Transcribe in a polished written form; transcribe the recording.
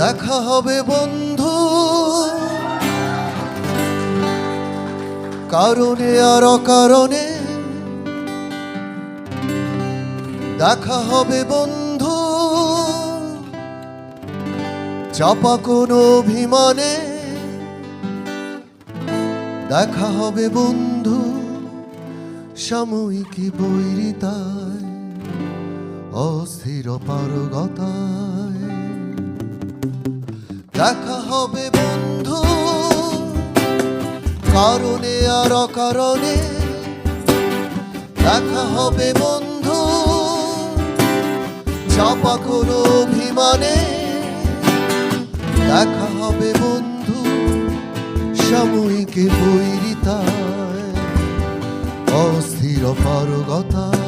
দেখা হবে বন্ধু কারণে আর অকারণে, দেখা হবে বন্ধু চাপা কোনো অভিমানে, দেখা হবে বন্ধু সাময়িক বৈরিতায়, অস্থির পারগতায়। দেখা হবে বন্ধু কারণে আর অকারণে, দেখা হবে বন্ধু চাপা কোনো অভিমানে, দেখা হবে বন্ধু সাময়িক বৈরিতায়, অস্থির পারগতায়।